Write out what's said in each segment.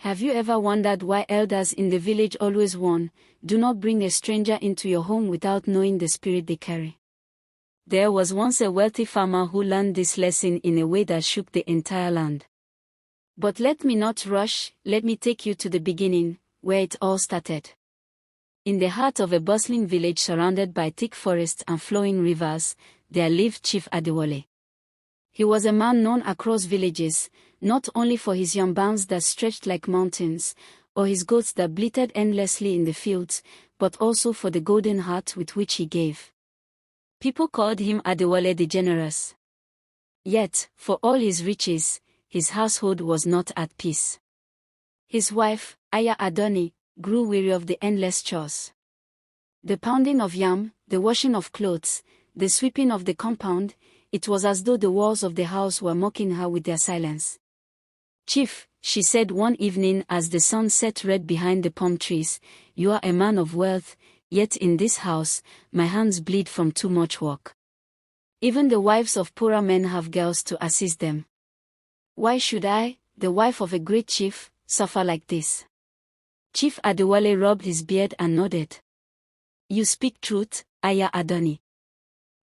Have you ever wondered why elders in the village always warn, do not bring a stranger into your home without knowing the spirit they carry? There was once a wealthy farmer who learned this lesson in a way that shook the entire land. But let me not rush, let me take you to the beginning, where it all started. In the heart of a bustling village surrounded by thick forests and flowing rivers, there lived Chief Adewale. He was a man known across villages, not only for his young barns that stretched like mountains, or his goats that bleated endlessly in the fields, but also for the golden heart with which he gave. People called him Adewale the Generous. Yet, for all his riches, his household was not at peace. His wife, Aya Adoni, grew weary of the endless chores. The pounding of yam, the washing of clothes, the sweeping of the compound, it was as though the walls of the house were mocking her with their silence. "Chief," she said one evening as the sun set red behind the palm trees, "you are a man of wealth, yet in this house, my hands bleed from too much work. Even the wives of poorer men have girls to assist them. Why should I, the wife of a great chief, suffer like this?" Chief Adewale rubbed his beard and nodded. "You speak truth, Aya Adoni.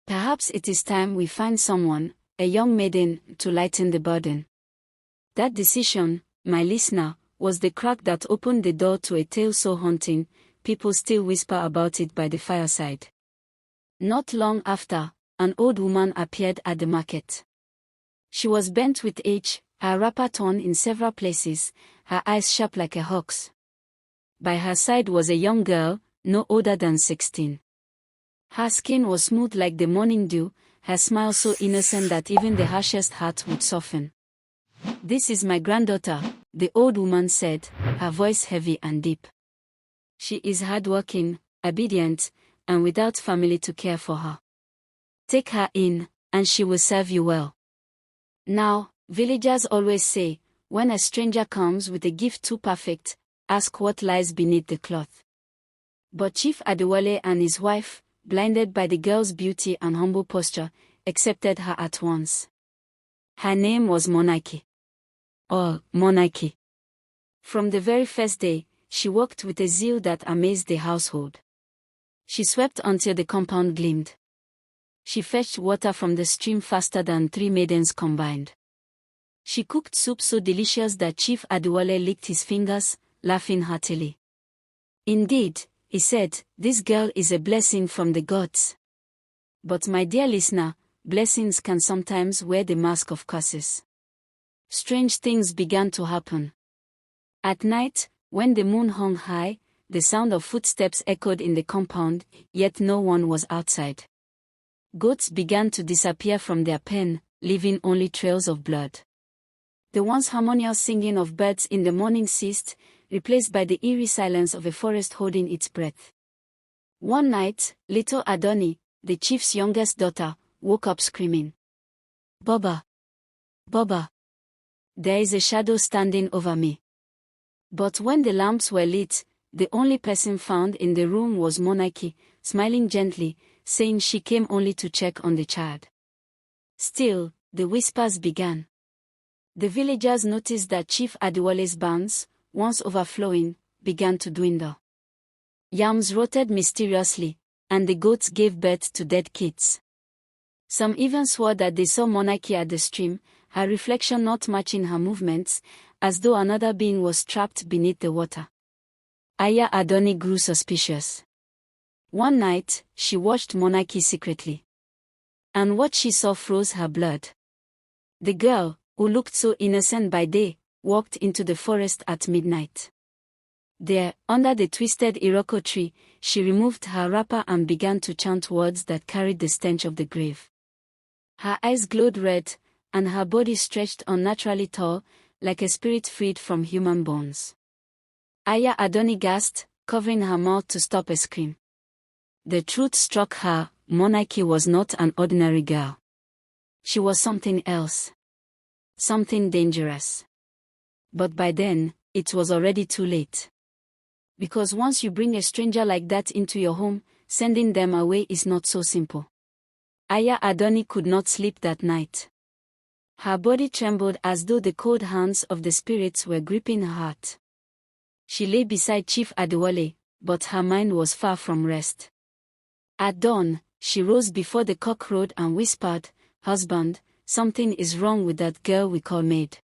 Perhaps it is time we find someone, a young maiden, to lighten the burden." That decision, my listener, was the crack that opened the door to a tale so haunting, people still whisper about it by the fireside. Not long after, an old woman appeared at the market. She was bent with age, her wrapper torn in several places, her eyes sharp like a hawk's. By her side was a young girl, no older than 16. Her skin was smooth like the morning dew, her smile so innocent that even the harshest heart would soften. "This is my granddaughter," the old woman said, her voice heavy and deep. "She is hardworking, obedient, and without family to care for her. Take her in, and she will serve you well." Now, villagers always say, when a stranger comes with a gift too perfect, ask what lies beneath the cloth. But Chief Adewale and his wife, blinded by the girl's beauty and humble posture, accepted her at once. Her name was Monarchy. Or Monarchy. From the very first day, she worked with a zeal that amazed the household. She swept until the compound gleamed. She fetched water from the stream faster than 3 maidens combined. She cooked soup so delicious that Chief Adewale licked his fingers, laughing heartily. "Indeed," he said, "this girl is a blessing from the gods." But my dear listener, blessings can sometimes wear the mask of curses. Strange things began to happen. At night, when the moon hung high, the sound of footsteps echoed in the compound, yet no one was outside. Goats began to disappear from their pen, leaving only trails of blood. The once harmonious singing of birds in the morning ceased, replaced by the eerie silence of a forest holding its breath. One night, little Adoni, the chief's youngest daughter, woke up screaming, "Baba! Baba! There is a shadow standing over me." But when the lamps were lit, the only person found in the room was Monarchy, smiling gently, saying she came only to check on the child. Still, the whispers began. The villagers noticed that Chief Adewale's barns, once overflowing, began to dwindle. Yams rotted mysteriously, and the goats gave birth to dead kids. Some even swore that they saw Monarchy at the stream, her reflection not matching her movements, as though another being was trapped beneath the water. Aya Adoni grew suspicious. One night, she watched Monarchy secretly. And what she saw froze her blood. The girl, who looked so innocent by day, walked into the forest at midnight. There, under the twisted iroko tree, she removed her wrapper and began to chant words that carried the stench of the grave. Her eyes glowed red, and her body stretched unnaturally tall, like a spirit freed from human bones. Aya Adoni gasped, covering her mouth to stop a scream. The truth struck her, Monarchy was not an ordinary girl. She was something else. Something dangerous. But by then, it was already too late. Because once you bring a stranger like that into your home, sending them away is not so simple. Aya Adoni could not sleep that night. Her body trembled as though the cold hands of the spirits were gripping her heart. She lay beside Chief Adewale, but her mind was far from rest. At dawn, she rose before the cock crowed and whispered, "Husband, something is wrong with that girl we call Maid.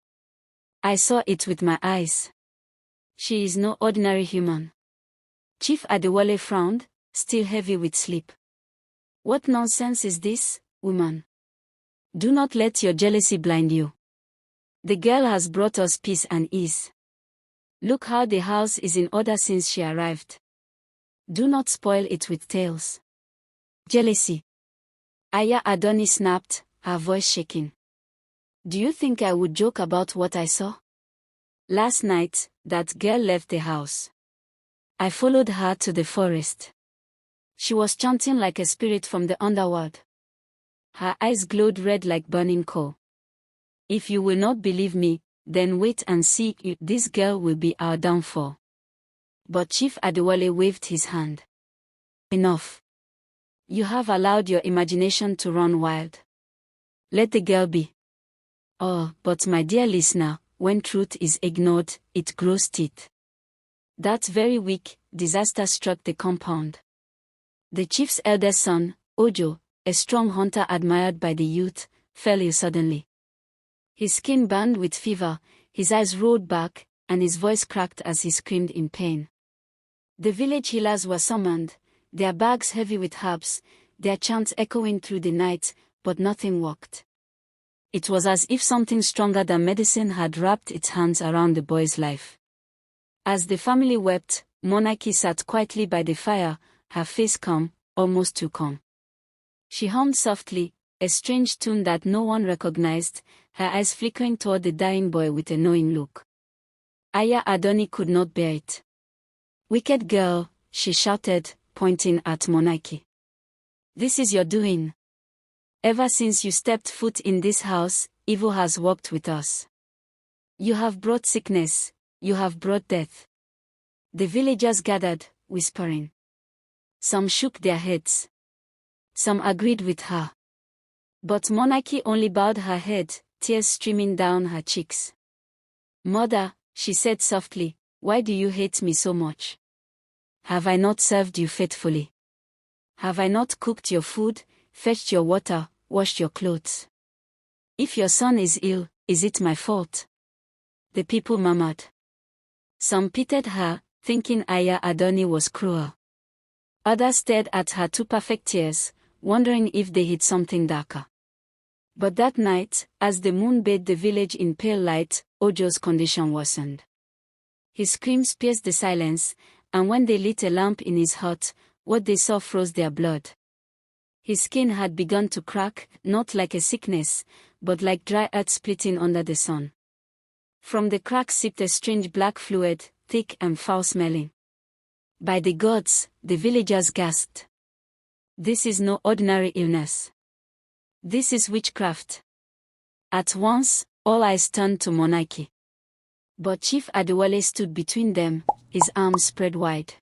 I saw it with my eyes. She is no ordinary human." Chief Adewale frowned, still heavy with sleep. "What nonsense is this, woman? Do not let your jealousy blind you. The girl has brought us peace and ease. Look how the house is in order since she arrived. Do not spoil it with tales." "Jealousy?" Aya Adoni snapped, her voice shaking. "Do you think I would joke about what I saw? Last night, that girl left the house. I followed her to the forest. She was chanting like a spirit from the underworld. Her eyes glowed red like burning coal. If you will not believe me, then wait and see. This girl will be our downfall." But Chief Adewale waved his hand. "Enough. You have allowed your imagination to run wild. Let the girl be." "Oh, but my dear listener, when truth is ignored, it grows teeth." That very week, disaster struck the compound. The chief's eldest son, Ojo, a strong hunter admired by the youth, fell ill suddenly. His skin burned with fever, his eyes rolled back, and his voice cracked as he screamed in pain. The village healers were summoned, their bags heavy with herbs, their chants echoing through the night, but nothing worked. It was as if something stronger than medicine had wrapped its hands around the boy's life. As the family wept, Monarchy sat quietly by the fire, her face calm, almost too calm. She hummed softly, a strange tune that no one recognized, her eyes flickering toward the dying boy with a knowing look. Aya Adoni could not bear it. "Wicked girl," she shouted, pointing at Monarchy. "This is your doing. Ever since you stepped foot in this house, evil has walked with us. You have brought sickness, you have brought death." The villagers gathered, whispering. Some shook their heads. Some agreed with her. But Monarchy only bowed her head, tears streaming down her cheeks. "Mother," she said softly, "why do you hate me so much? Have I not served you faithfully? Have I not cooked your food, fetched your water, washed your clothes? If your son is ill, is it my fault?" The people murmured. Some pitied her, thinking Aya Adoni was cruel. Others stared at her two perfect tears, wondering if they hid something darker. But that night, as the moon bathed the village in pale light, Ojo's condition worsened. His screams pierced the silence, and when they lit a lamp in his hut, what they saw froze their blood. His skin had begun to crack, not like a sickness, but like dry earth splitting under the sun. From the cracks seeped a strange black fluid, thick and foul-smelling. "By the gods," the villagers gasped. "This is no ordinary illness. This is witchcraft." At once, all eyes turned to Monarchy. But Chief Adewale stood between them, his arms spread wide.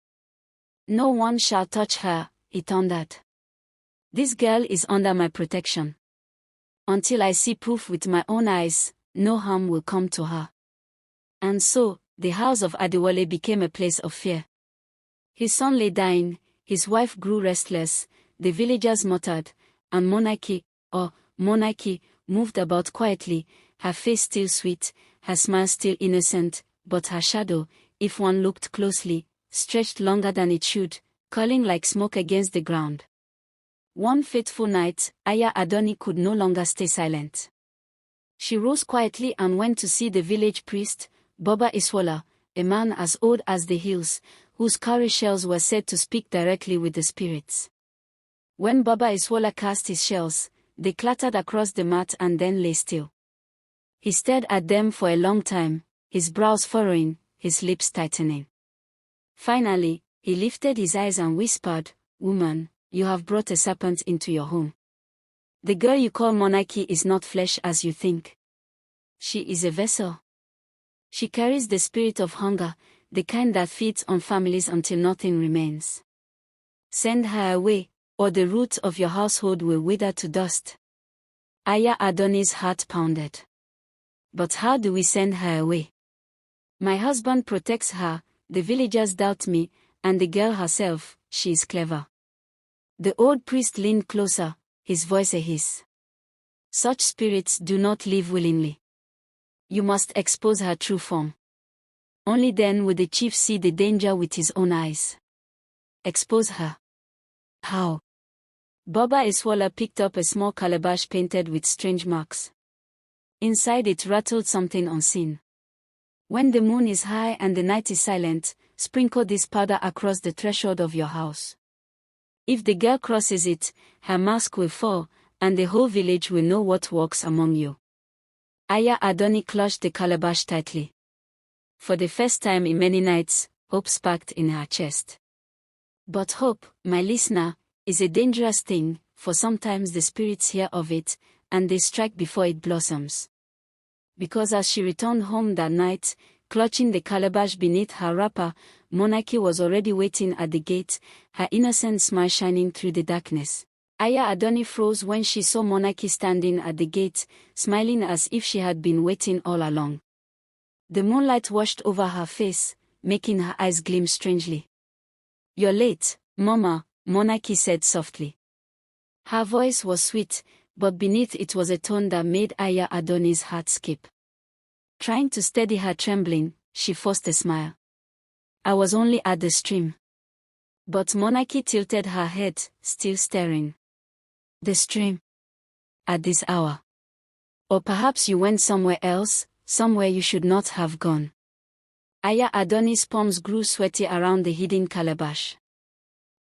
"No one shall touch her," he thundered. "This girl is under my protection. Until I see proof with my own eyes, no harm will come to her." And so, the house of Adewale became a place of fear. His son lay dying, his wife grew restless, the villagers muttered, and Monarchy, moved about quietly, her face still sweet, her smile still innocent, but her shadow, if one looked closely, stretched longer than it should, curling like smoke against the ground. One fateful night, Aya Adoni could no longer stay silent. She rose quietly and went to see the village priest, Baba Iswola, a man as old as the hills, whose cowrie shells were said to speak directly with the spirits. When Baba Iswola cast his shells, they clattered across the mat and then lay still. He stared at them for a long time, his brows furrowing, his lips tightening. Finally, he lifted his eyes and whispered, "Woman, you have brought a serpent into your home. The girl you call Monarchy is not flesh as you think. She is a vessel. She carries the spirit of hunger, the kind that feeds on families until nothing remains. Send her away, or the roots of your household will wither to dust." Aya Adoni's heart pounded. "But how do we send her away? My husband protects her, the villagers doubt me, and the girl herself, she is clever." The old priest leaned closer, his voice a hiss. "Such spirits do not live willingly. You must expose her true form. Only then will the chief see the danger with his own eyes." "Expose her? How?" Baba Iswala picked up a small calabash painted with strange marks. Inside it rattled something unseen. "When the moon is high and the night is silent, sprinkle this powder across the threshold of your house. If the girl crosses it, her mask will fall, and the whole village will know what walks among you." Aya Adoni clutched the calabash tightly. For the first time in many nights, hope sparked in her chest. But hope, my listener, is a dangerous thing, for sometimes the spirits hear of it, and they strike before it blossoms. Because as she returned home that night, clutching the calabash beneath her wrapper, Monarchy was already waiting at the gate, her innocent smile shining through the darkness. Aya Adoni froze when she saw Monarchy standing at the gate, smiling as if she had been waiting all along. The moonlight washed over her face, making her eyes gleam strangely. "You're late, Mama," Monarchy said softly. Her voice was sweet, but beneath it was a tone that made Aya Adoni's heart skip. Trying to steady her trembling, she forced a smile. "I was only at the stream." But Monarchy tilted her head, still staring. "The stream? At this hour? Or perhaps you went somewhere else, somewhere you should not have gone." Aya Adoni's palms grew sweaty around the hidden calabash.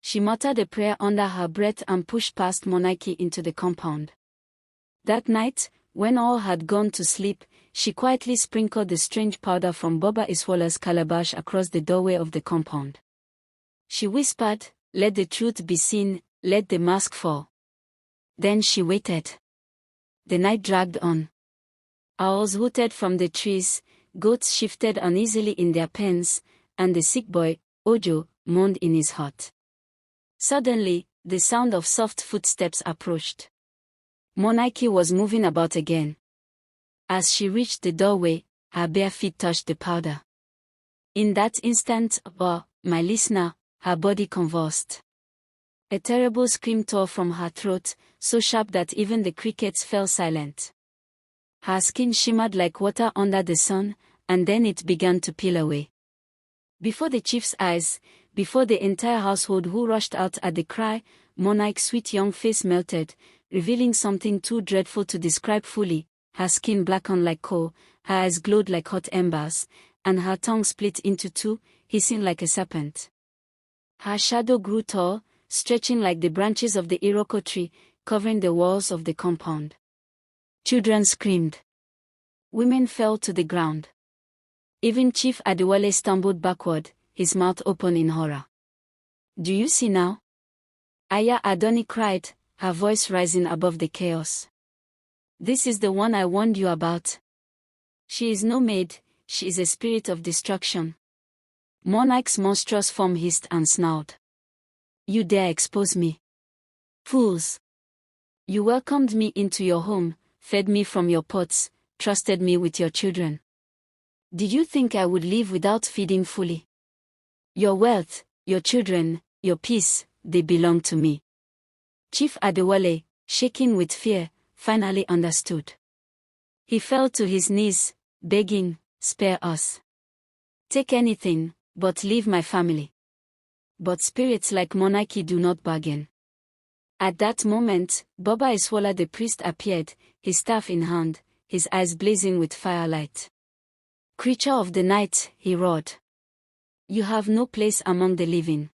She muttered a prayer under her breath and pushed past Monarchy into the compound. That night, when all had gone to sleep, she quietly sprinkled the strange powder from Baba Iswala's calabash across the doorway of the compound. She whispered, "Let the truth be seen, let the mask fall." Then she waited. The night dragged on. Owls hooted from the trees, goats shifted uneasily in their pens, and the sick boy, Ojo, moaned in his hut. Suddenly, the sound of soft footsteps approached. Monarchy was moving about again. As she reached the doorway, her bare feet touched the powder. In that instant, my listener, her body convulsed. A terrible scream tore from her throat, so sharp that even the crickets fell silent. Her skin shimmered like water under the sun, and then it began to peel away. Before the chief's eyes, before the entire household who rushed out at the cry, Monarch's sweet young face melted, revealing something too dreadful to describe fully. Her skin blackened like coal, her eyes glowed like hot embers, and her tongue split into two, hissing like a serpent. Her shadow grew tall, stretching like the branches of the Iroko tree, covering the walls of the compound. Children screamed. Women fell to the ground. Even Chief Adewale stumbled backward, his mouth open in horror. "Do you see now?" Aya Adoni cried, her voice rising above the chaos. "This is the one I warned you about. She is no maid, she is a spirit of destruction." Monarch's monstrous form hissed and snarled. "You dare expose me? Fools! You welcomed me into your home, fed me from your pots, trusted me with your children. Did you think I would live without feeding fully? Your wealth, your children, your peace, they belong to me." Chief Adewale, shaking with fear, finally understood. He fell to his knees, begging, "Spare us. Take anything, but leave my family." But spirits like Monarchy do not bargain. At that moment, Baba Iswala the priest appeared, his staff in hand, his eyes blazing with firelight. "Creature of the night," he roared. "You have no place among the living.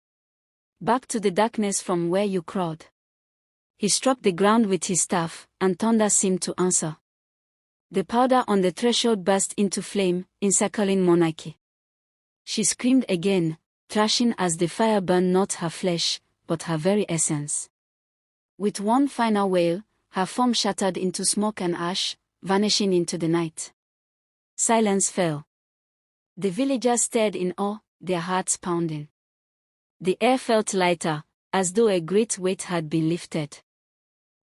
Back to the darkness from where you crawled." He struck the ground with his staff, and thunder seemed to answer. The powder on the threshold burst into flame, encircling Monarchy. She screamed again, thrashing as the fire burned not her flesh, but her very essence. With one final wail, her form shattered into smoke and ash, vanishing into the night. Silence fell. The villagers stared in awe, their hearts pounding. The air felt lighter, as though a great weight had been lifted.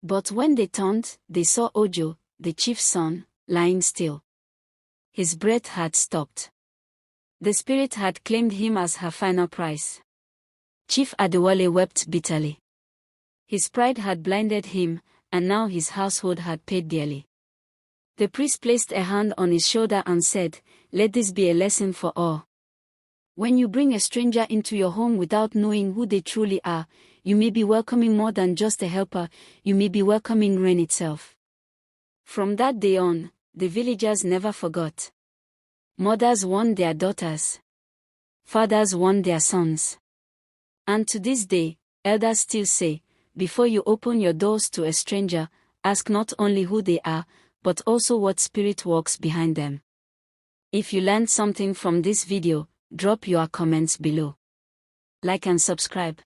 But when they turned, they saw Ojo, the chief's son, lying still. His breath had stopped. The spirit had claimed him as her final prize. Chief Adewale wept bitterly. His pride had blinded him, and now his household had paid dearly. The priest placed a hand on his shoulder and said, "Let this be a lesson for all. When you bring a stranger into your home without knowing who they truly are, you may be welcoming more than just a helper, you may be welcoming rain itself." From that day on, the villagers never forgot. Mothers warned their daughters. Fathers warned their sons. And to this day, elders still say, before you open your doors to a stranger, ask not only who they are, but also what spirit walks behind them. If you learned something from this video, drop your comments below. Like and subscribe.